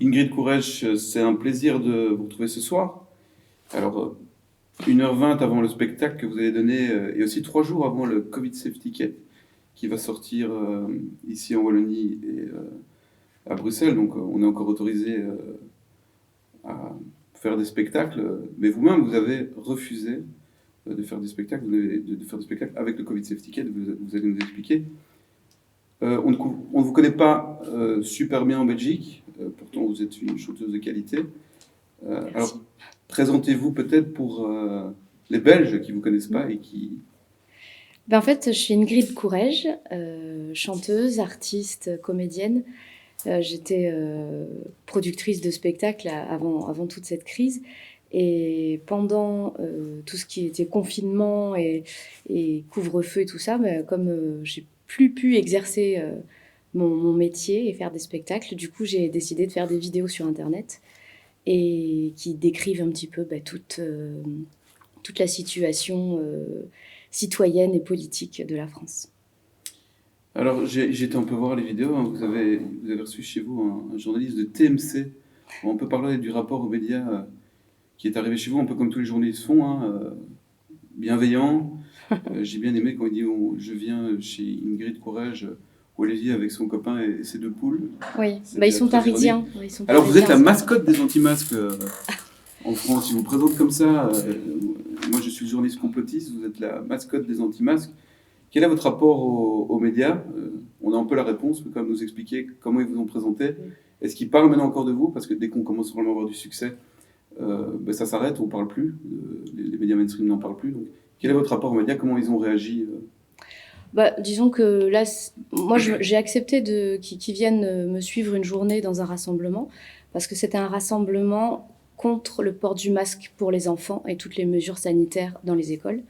Ingrid Courrèges, c'est un plaisir de vous retrouver ce soir. Alors, 1h20 avant le spectacle que vous allez donner, et aussi 3 jours avant le Covid Safe Ticket, qui va sortir ici en Wallonie et à Bruxelles. Donc, on est encore autorisé à faire des spectacles. Mais vous-même, vous avez refusé de faire des spectacles, de faire des spectacles avec le Covid Safe Ticket. Vous allez nous expliquer. On ne vous connaît pas super bien en Belgique. Pourtant, vous êtes une chanteuse de qualité. Alors, présentez-vous peut-être pour les Belges qui ne vous connaissent pas et qui... En fait, je suis Ingrid Courrèges, chanteuse, artiste, comédienne. J'étais productrice de spectacles avant toute cette crise. Et pendant tout ce qui était confinement et couvre-feu et tout ça, comme j'ai plus pu exercer mon métier et faire des spectacles, du coup, j'ai décidé de faire des vidéos sur Internet et qui décrivent un petit peu toute la situation citoyenne et politique de la France. Alors, j'ai été un peu voir les vidéos. Vous avez reçu chez vous un journaliste de TMC. On peut parler du rapport aux médias qui est arrivé chez vous, un peu comme tous les journalistes font, bienveillant. J'ai bien aimé quand il dit je viens chez Ingrid Courrèges, Olivier avec son copain et ses 2 poules. Oui, ils sont parisiens. Alors, vous êtes la mascotte des anti-masques en France. Ils vous présentent comme ça. Moi, je suis journaliste complotiste. Vous êtes la mascotte des anti-masques. Quel est votre rapport aux médias ? On a un peu la réponse, mais quand même nous expliquer comment ils vous ont présenté. Est-ce qu'ils parlent maintenant encore de vous ? Parce que dès qu'on commence vraiment à avoir du succès, ça s'arrête, on ne parle plus. Les médias mainstream n'en parlent plus. Donc, quel est votre rapport aux médias ? Comment ils ont réagi ? Disons que là, moi, j'ai accepté qu'ils viennent me suivre une journée dans un rassemblement, parce que c'était un rassemblement contre le port du masque pour les enfants et toutes les mesures sanitaires dans les écoles.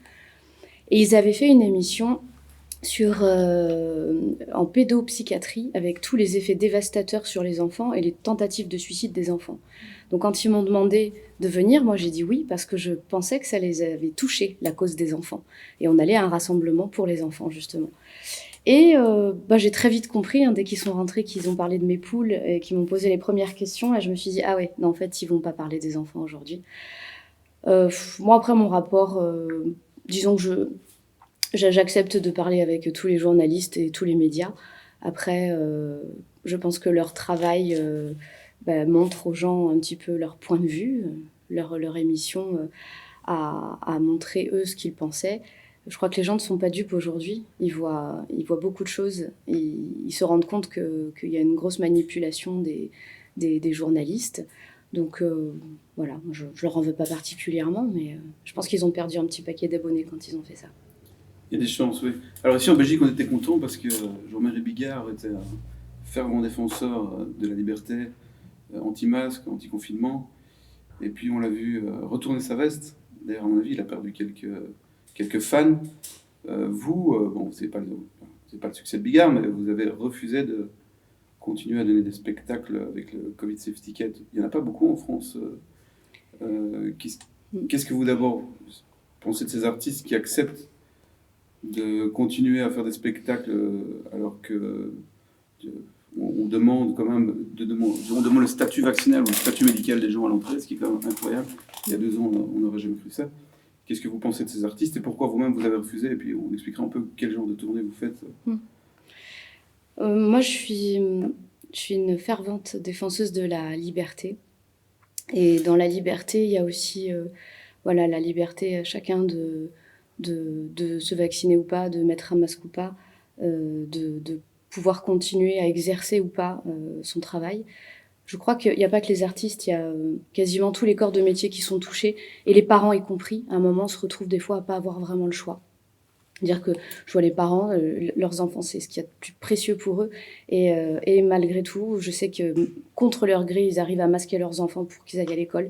Et ils avaient fait une émission en pédopsychiatrie avec tous les effets dévastateurs sur les enfants et les tentatives de suicide des enfants. Donc quand ils m'ont demandé de venir, moi j'ai dit oui parce que je pensais que ça les avait touchés, la cause des enfants. Et on allait à un rassemblement pour les enfants justement. Et j'ai très vite compris, dès qu'ils sont rentrés, qu'ils ont parlé de mes poules et qu'ils m'ont posé les premières questions, et je me suis dit ah ouais, non en fait ils vont pas parler des enfants aujourd'hui. Moi après mon rapport, disons que j'accepte de parler avec tous les journalistes et tous les médias. Après, je pense que leur travail montre aux gens un petit peu leur point de vue. Leur émission a montré, eux, ce qu'ils pensaient. Je crois que les gens ne sont pas dupes aujourd'hui. Ils voient beaucoup de choses. Et ils se rendent compte qu'il y a une grosse manipulation des journalistes. Donc voilà, je ne leur en veux pas particulièrement, mais je pense qu'ils ont perdu un petit paquet d'abonnés quand ils ont fait ça. Il y a des chances, oui. Alors ici en Belgique, on était contents parce que Jean-Marie Bigard était un fervent défenseur de la liberté, anti-masque, anti-confinement. Et puis on l'a vu retourner sa veste. D'ailleurs, à mon avis, il a perdu quelques fans. Bon, c'est pas le succès de Bigard, mais vous avez refusé de continuer à donner des spectacles avec le Covid Safe Ticket. Il n'y en a pas beaucoup en France. Qu'est-ce que vous d'abord pensez de ces artistes qui acceptent de continuer à faire des spectacles alors que on demande quand même on demande le statut vaccinal ou le statut médical des gens à l'entrée, ce qui est quand même incroyable. Il y a 2 ans, on n'aurait jamais cru ça. Qu'est-ce que vous pensez de ces artistes et pourquoi vous-même vous avez refusé? Et puis on expliquera un peu quel genre de tournée vous faites. Moi, je suis une fervente défenseuse de la liberté. Et dans la liberté, il y a aussi la liberté à chacun de se vacciner ou pas, de mettre un masque ou pas, de pouvoir continuer à exercer ou pas son travail. Je crois qu'il n'y a pas que les artistes, il y a quasiment tous les corps de métier qui sont touchés, et les parents y compris, à un moment, se retrouvent des fois à ne pas avoir vraiment le choix. Dire que je vois les parents, leurs enfants, c'est ce qu'il y a de plus précieux pour eux. Et malgré tout, je sais que contre leur gré, ils arrivent à masquer leurs enfants pour qu'ils aillent à l'école.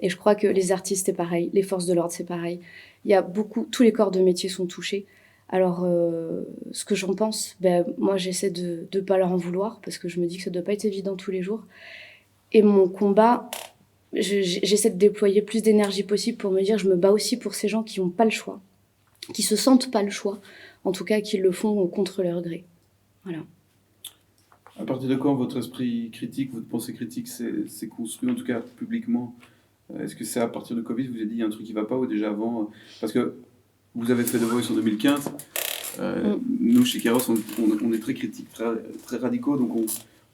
Et je crois que les artistes, c'est pareil. Les forces de l'ordre, c'est pareil. Il y a tous les corps de métier sont touchés. Alors, ce que j'en pense, moi, j'essaie de ne pas leur en vouloir parce que je me dis que ça ne doit pas être évident tous les jours. Et mon combat, j'essaie de déployer plus d'énergie possible pour me dire je me bats aussi pour ces gens qui n'ont pas le choix, qui se sentent pas le choix, en tout cas qui le font contre leur gré. Voilà. À partir de quand votre esprit critique, votre pensée critique s'est construit, en tout cas publiquement? Est-ce que c'est à partir de Covid, vous avez dit il y a un truc qui ne va pas, ou déjà avant? Parce que vous avez fait The Voice en 2015. Nous, chez Kairos, on est très critiques, très, très radicaux. Donc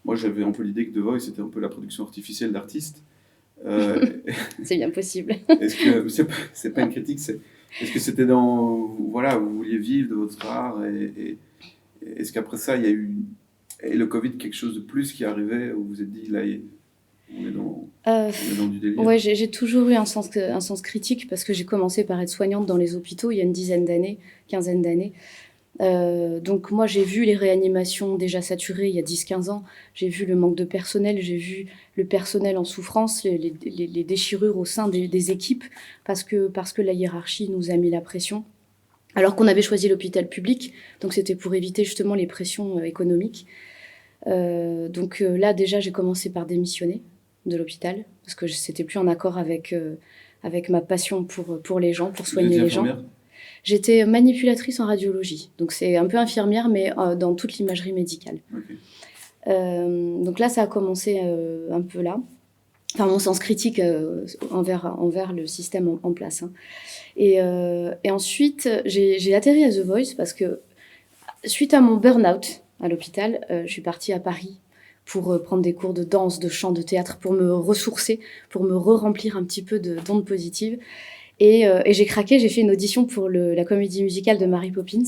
moi, j'avais un peu l'idée que The Voice, c'était un peu la production artificielle d'artistes. C'est bien possible. Est-ce que c'est pas une critique, est-ce que c'était dans... Voilà, vous vouliez vivre de votre art, et est-ce qu'après ça, il y a eu... Et le Covid, quelque chose de plus qui arrivait, où vous vous êtes dit, là, on est dans du délire? Ouais, j'ai toujours eu un sens critique, parce que j'ai commencé par être soignante dans les hôpitaux il y a une quinzaine d'années. Donc moi, j'ai vu les réanimations déjà saturées il y a 10-15 ans. J'ai vu le manque de personnel, j'ai vu le personnel en souffrance, les déchirures au sein des équipes, parce que la hiérarchie nous a mis la pression. Alors qu'on avait choisi l'hôpital public, donc c'était pour éviter justement les pressions économiques. Donc là, déjà, j'ai commencé par démissionner de l'hôpital, parce que c'était plus en accord avec ma passion pour les gens, pour soigner les gens. J'étais manipulatrice en radiologie, donc c'est un peu infirmière, mais dans toute l'imagerie médicale. Okay. Donc là, ça a commencé un peu là. Enfin, mon sens critique envers le système en place. Hein. Et ensuite, j'ai atterri à The Voice parce que, suite à mon burn-out à l'hôpital, je suis partie à Paris pour prendre des cours de danse, de chant, de théâtre, pour me ressourcer, pour me re-remplir un petit peu d'ondes positives. Et j'ai craqué, j'ai fait une audition pour la comédie musicale de Mary Poppins.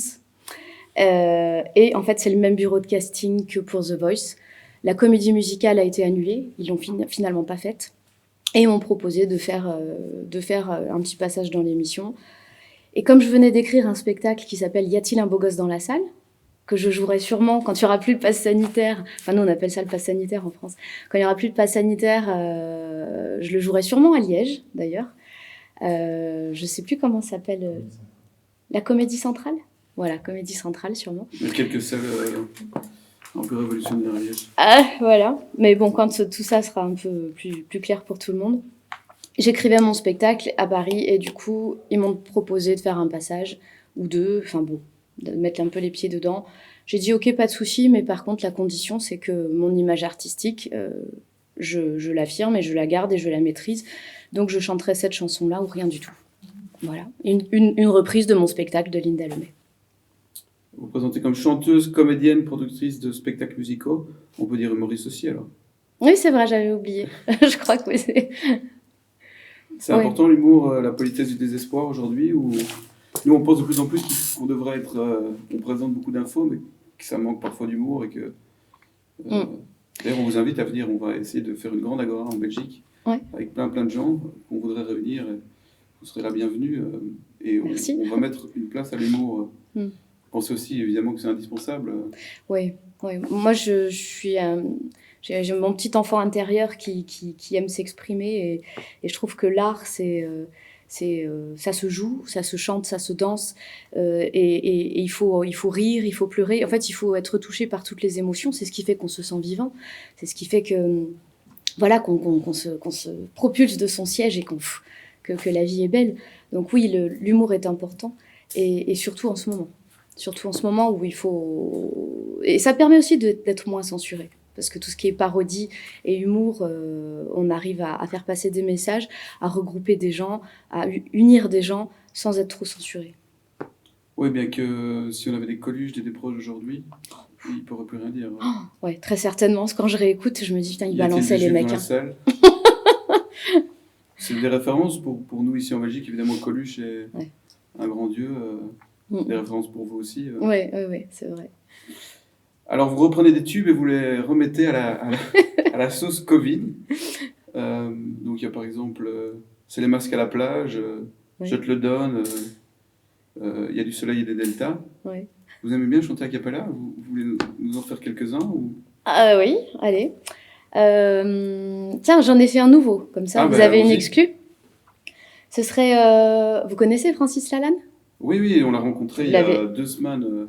Et en fait, c'est le même bureau de casting que pour The Voice. La comédie musicale a été annulée, ils l'ont finalement pas faite. Et ils m'ont proposé de faire un petit passage dans l'émission. Et comme je venais d'écrire un spectacle qui s'appelle « Y a-t-il un beau gosse dans la salle ?», que je jouerai sûrement quand il n'y aura plus le pass sanitaire, enfin nous on appelle ça le pass sanitaire en France, quand il n'y aura plus de pass sanitaire, je le jouerai sûrement à Liège d'ailleurs. Je ne sais plus comment ça s'appelle, la Comédie Centrale. Voilà, Comédie Centrale sûrement. Il y a quelques salles un peu révolutionnaires à Liège. Ah, voilà, mais bon, quand tout ça sera un peu plus clair pour tout le monde. J'écrivais mon spectacle à Paris et du coup, ils m'ont proposé de faire un passage ou deux, enfin bon, de mettre un peu les pieds dedans. J'ai dit ok, pas de souci, mais par contre, la condition, c'est que mon image artistique, je l'affirme et je la garde et je la maîtrise. Donc, je chanterai cette chanson-là ou rien du tout. Voilà, une reprise de mon spectacle de Linda Lemay. Vous vous présentez comme chanteuse, comédienne, productrice de spectacles musicaux. On peut dire humoriste aussi, alors? Oui, c'est vrai, j'avais oublié. Je crois que oui, c'est important, l'humour, la politesse du désespoir aujourd'hui, où nous, on pense de plus en plus qu'on devrait être... on présente beaucoup d'infos, mais que ça manque parfois d'humour et que... D'ailleurs, on vous invite à venir. On va essayer de faire une grande agora en Belgique, avec plein de gens qu'on voudrait réunir. Vous serez la bienvenue. Et on va mettre une place à l'humour. Pensez aussi, évidemment, que c'est indispensable. Oui. Moi, je suis... j'ai mon petit enfant intérieur qui aime s'exprimer et je trouve que l'art, ça se joue, ça se chante, ça se danse et il faut rire, il faut pleurer. En fait, il faut être touché par toutes les émotions. C'est ce qui fait qu'on se sent vivant. C'est ce qui fait que voilà qu'on se propulse de son siège et que la vie est belle. Donc oui, l'humour est important et surtout en ce moment. Surtout en ce moment où il faut... Et ça permet aussi d'être moins censuré. Parce que tout ce qui est parodie et humour, on arrive à faire passer des messages, à regrouper des gens, à unir des gens sans être trop censuré. Oui, bien que si on avait des Coluche, des proches aujourd'hui, ils ne pourraient plus rien dire. Oh, oui, très certainement. Quand je réécoute, je me dis, putain, ils balançaient les mecs. C'est des références pour nous ici en Belgique. Évidemment, Coluche est un grand dieu. Des références pour vous aussi. Oui, c'est vrai. Alors, vous reprenez des tubes et vous les remettez à la sauce Covid. Donc, il y a par exemple C'est les masques à la plage, Je te le donne, il y a du soleil et des deltas. Vous aimez bien chanter a cappella? Vous voulez nous en faire quelques-uns ou... Oui, allez. Tiens, j'en ai fait un nouveau, comme ça vous avez une exclue. Ce serait... Vous connaissez Francis Lalanne? Oui, on l'a rencontré il y a 2 semaines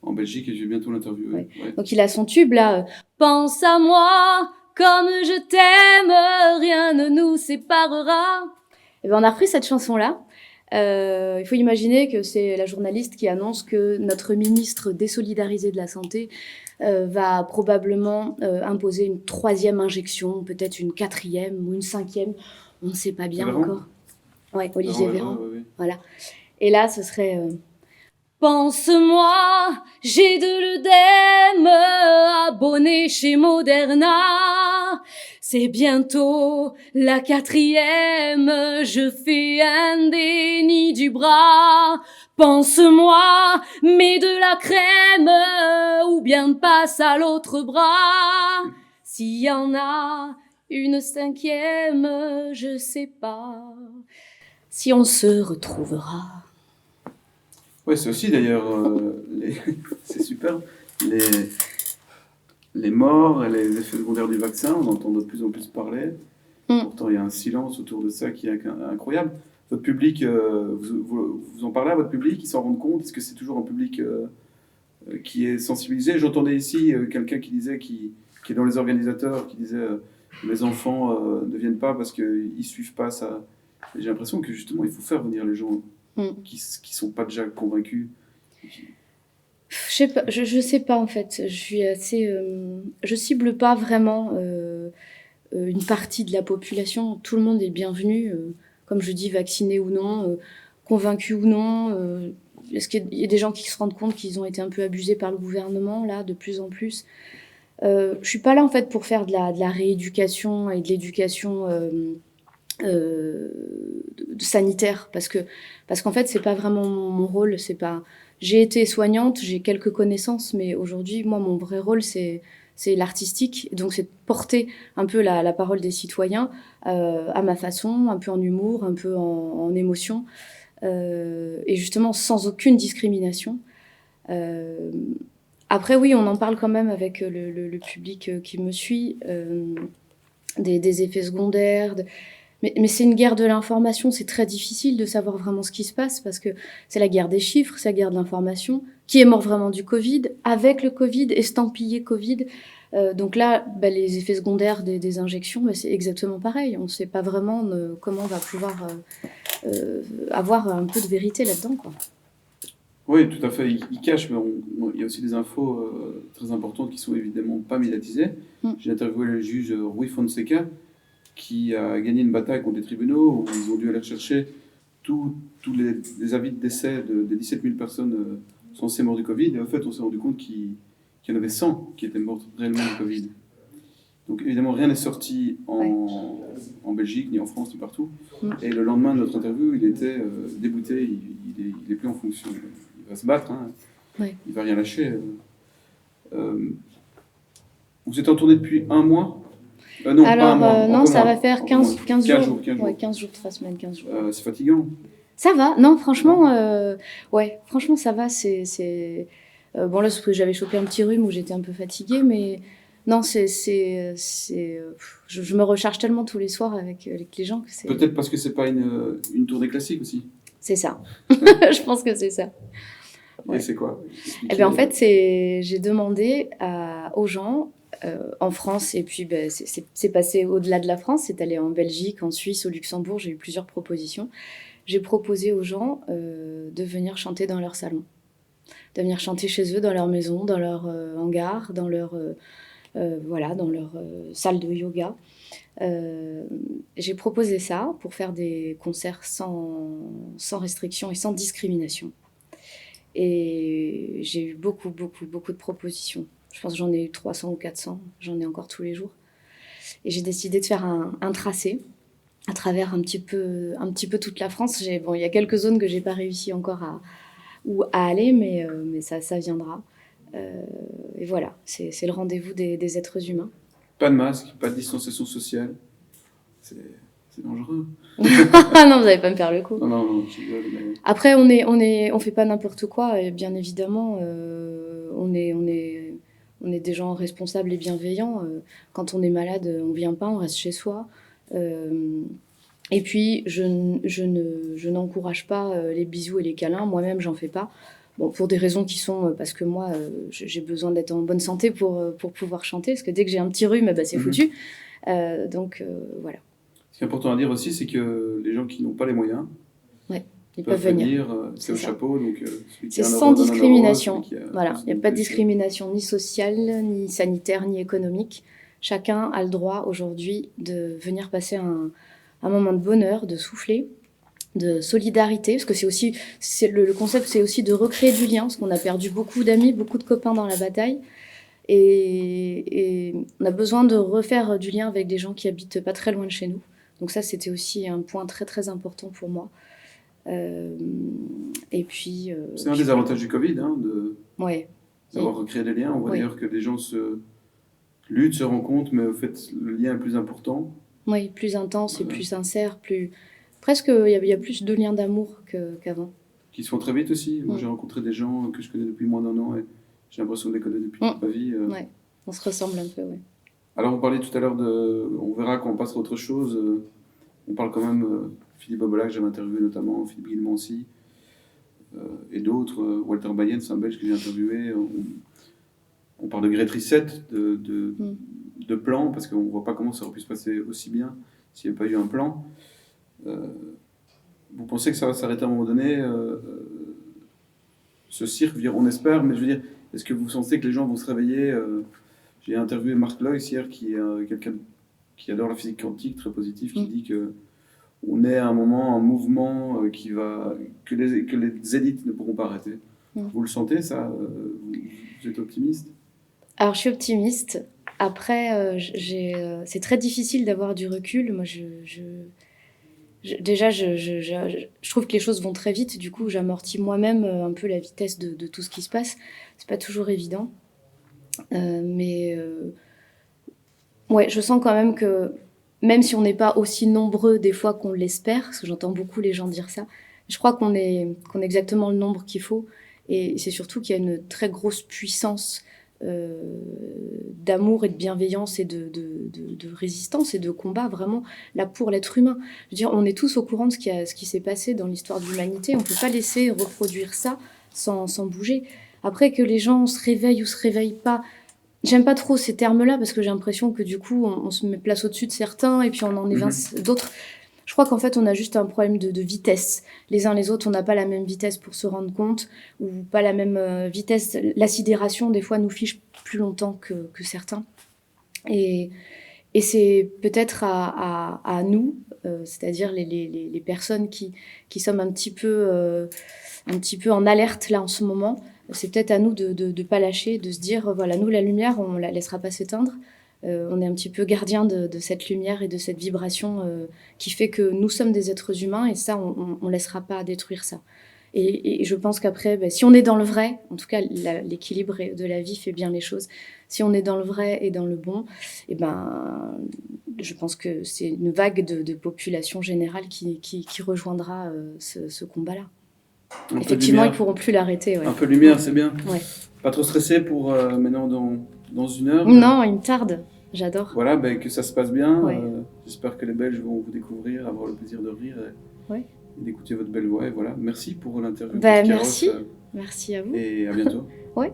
en Belgique et je vais bientôt l'interviewer. Donc il a son tube là. Pense à moi comme je t'aime, rien ne nous séparera. Et ben on a repris cette chanson là. Il faut imaginer que c'est la journaliste qui annonce que notre ministre désolidarisé de la Santé va probablement imposer une 3e injection, peut-être une 4e ou une 5e, on ne sait pas bien encore. Ouais, Olivier Véran. Oui. Voilà. Et là, ce serait pense-moi, j'ai de l'œdème abonné chez Moderna. C'est bientôt la 4e, je fais un déni du bras. Pense-moi, mets de la crème ou bien passe à l'autre bras. S'il y en a une 5e, je sais pas si on se retrouvera. Oui, c'est aussi d'ailleurs, c'est super, les morts et les effets secondaires du vaccin, on entend de plus en plus parler. Pourtant, il y a un silence autour de ça qui est incroyable. Votre public, vous en parlez à votre public, ils s'en rendent compte? Est-ce que c'est toujours un public qui est sensibilisé? J'entendais ici quelqu'un qui disait, qui est dans les organisateurs, qui disait les enfants ne viennent pas parce qu'ils ne suivent pas ça. Et j'ai l'impression que justement, il faut faire venir les gens qui ne sont pas déjà convaincus. Je sais pas en fait. Je suis assez. Je cible pas vraiment une partie de la population. Tout le monde est bienvenu, comme je dis, vacciné ou non, convaincu ou non. Est-ce qu'il y a des gens qui se rendent compte qu'ils ont été un peu abusés par le gouvernement là, de plus en plus? Je suis pas là en fait pour faire de la rééducation et de l'éducation sanitaire parce qu'en fait c'est pas vraiment mon rôle. C'est pas. J'ai été soignante, j'ai quelques connaissances, mais aujourd'hui moi mon vrai rôle c'est l'artistique, donc c'est de porter un peu la parole des citoyens à ma façon, un peu en humour, un peu en émotion, et justement sans aucune discrimination. Après oui, on en parle quand même avec le public qui me suit, des effets secondaires, mais c'est une guerre de l'information, c'est très difficile de savoir vraiment ce qui se passe parce que c'est la guerre des chiffres, c'est la guerre de l'information. Qui est mort vraiment du Covid, avec le Covid, estampillé Covid. Donc là, les effets secondaires des injections, c'est exactement pareil. On ne sait pas vraiment comment on va pouvoir avoir un peu de vérité là-dedans, quoi. Oui, tout à fait. Ils cachent, mais il y a aussi des infos très importantes qui sont évidemment pas médiatisées. J'ai interviewé le juge Rui Fonseca, qui a gagné une bataille contre les tribunaux où ils ont dû aller chercher tous les avis de décès des 17 000 personnes censées mortes du Covid. Et en fait, on s'est rendu compte qu'il y en avait 100 qui étaient mortes réellement du Covid. Donc évidemment, rien n'est sorti en Belgique, ni en France, ni partout. Et le lendemain de notre interview, il était débouté, il est plus en fonction. Il va se battre, hein. Il va rien lâcher. Vous êtes en tournée depuis un mois? Non, alors, pas un mois. non, ça va faire 15 jours. 15 jours. Ouais, 15 jours, 3 semaines, 15 jours. C'est fatigant. Ça va, non, franchement, franchement, ça va. Bon, là, c'est parce que j'avais chopé un petit rhume où j'étais un peu fatiguée, mais non, je me recharge tellement tous les soirs avec les gens que c'est. Peut-être parce que c'est pas une tournée classique aussi. C'est ça. Je pense que c'est ça. Ouais. Et c'est quoi? Eh bien, en fait, j'ai demandé aux gens en France, et puis c'est passé au-delà de la France, c'est allé en Belgique, en Suisse, au Luxembourg, j'ai eu plusieurs propositions. J'ai proposé aux gens de venir chanter dans leur salon, de venir chanter chez eux, dans leur maison, dans leur hangar, dans leur, dans leur salle de yoga. J'ai proposé ça pour faire des concerts sans restriction et sans discrimination. Et j'ai eu beaucoup de propositions. Je pense que j'en ai eu 300 ou 400, j'en ai encore tous les jours. Et j'ai décidé de faire un tracé à travers un petit peu toute la France. Il y a quelques zones que j'ai pas réussi encore à aller, mais ça viendra. Et voilà, c'est le rendez-vous des êtres humains. Pas de masque, pas de distanciation sociale. C'est dangereux. Non, vous n'allez pas me faire le coup. Non, je rigole, mais... Après, on fait pas n'importe quoi, et bien évidemment, on est des gens responsables et bienveillants. Quand on est malade, on vient pas, on reste chez soi. Et puis, je n'encourage pas les bisous et les câlins. Moi-même, j'en fais pas. Bon, pour des raisons qui sont parce que moi, j'ai besoin d'être en bonne santé pour pouvoir chanter. Parce que dès que j'ai un petit rhume, c'est foutu. Donc, voilà. Ce qui est important à dire aussi, c'est que les gens qui n'ont pas les moyens, Ils peuvent venir. C'est au chapeau, donc celui qui c'est a un sans euro donne un euro, discrimination. celui qui a Voilà, plus il n'y a donne pas de plus. discrimination ni sociale, ni sanitaire, ni économique. Chacun a le droit aujourd'hui de venir passer un moment de bonheur, de souffler, de solidarité, parce que le concept, c'est aussi de recréer du lien, parce qu'on a perdu beaucoup d'amis, beaucoup de copains dans la bataille, et on a besoin de refaire du lien avec des gens qui habitent pas très loin de chez nous. Donc ça, c'était aussi un point très très important pour moi. Et puis... C'est un des avantages du Covid, hein, Ouais. d'avoir recréé des liens. On voit Oui. d'ailleurs que les gens luttent, se rencontrent, mais au fait, le lien est plus important. Oui, plus intense et Voilà. plus sincère, presque il y a plus de liens d'amour qu'avant. Qui se font très vite aussi. Moi, j'ai rencontré des gens que je connais depuis moins d'1 an et j'ai l'impression de les connaître depuis toute ma vie. Ouais, on se ressemble un peu, ouais. Alors, on parlait tout à l'heure on verra quand on passera à autre chose. On parle quand même Philippe Obola, que j'avais interviewé notamment, Philippe Guillemont aussi, et d'autres. Walter Bayens, c'est un Belge que j'ai interviewé. On parle de Great Reset, de plan, parce qu'on ne voit pas comment ça aurait pu se passer aussi bien s'il n'y avait pas eu un plan. Vous pensez que ça va s'arrêter à un moment donné, ce cirque, on espère, mais je veux dire, est-ce que vous sentez que les gens vont se réveiller J'ai interviewé Mark Lois hier, qui est quelqu'un qui adore la physique quantique, très positif, qui dit que on est à un moment, un mouvement que les élites ne pourront pas arrêter. Vous le sentez, ça vous êtes optimiste? Alors, je suis optimiste. Après, c'est très difficile d'avoir du recul. Moi, déjà, je trouve que les choses vont très vite. Du coup, j'amortis moi-même un peu la vitesse de tout ce qui se passe. C'est pas toujours évident. Mais ouais, je sens quand même que même si on n'est pas aussi nombreux des fois qu'on l'espère, parce que j'entends beaucoup les gens dire ça, je crois qu'on est exactement le nombre qu'il faut. Et c'est surtout qu'il y a une très grosse puissance d'amour et de bienveillance et de résistance et de combat vraiment là pour l'être humain. Je veux dire, on est tous au courant de ce qui s'est passé dans l'histoire de l'humanité. On ne peut pas laisser reproduire ça sans bouger. Après, que les gens se réveillent ou se réveillent pas, j'aime pas trop ces termes-là parce que j'ai l'impression que du coup, on se met place au-dessus de certains et puis on en évince d'autres. Je crois qu'en fait, on a juste un problème de vitesse. Les uns les autres, on n'a pas la même vitesse pour se rendre compte ou pas la même vitesse. La sidération, des fois, nous fiche plus longtemps que certains. Et c'est peut-être à nous, c'est-à-dire les personnes qui sommes un petit peu en alerte là en ce moment, c'est peut-être à nous de pas lâcher, de se dire, voilà, nous, la lumière, on la laissera pas s'éteindre. On est un petit peu gardien de cette lumière et de cette vibration qui fait que nous sommes des êtres humains et ça, on laissera pas détruire ça. Et je pense qu'après, si on est dans le vrai, en tout cas, l'équilibre de la vie fait bien les choses. Si on est dans le vrai et dans le bon, je pense que c'est une vague de population générale qui rejoindra ce combat-là. Effectivement, ils ne pourront plus l'arrêter. Ouais. Un peu de lumière, c'est bien. Ouais. Pas trop stressé pour maintenant dans 1 heure. Non, il me tarde. J'adore. Voilà, que ça se passe bien. Ouais. J'espère que les Belges vont vous découvrir, avoir le plaisir de rire et d'écouter votre belle voix. Et voilà, merci pour l'interview. Merci. Merci à vous. Et à bientôt. Ouais.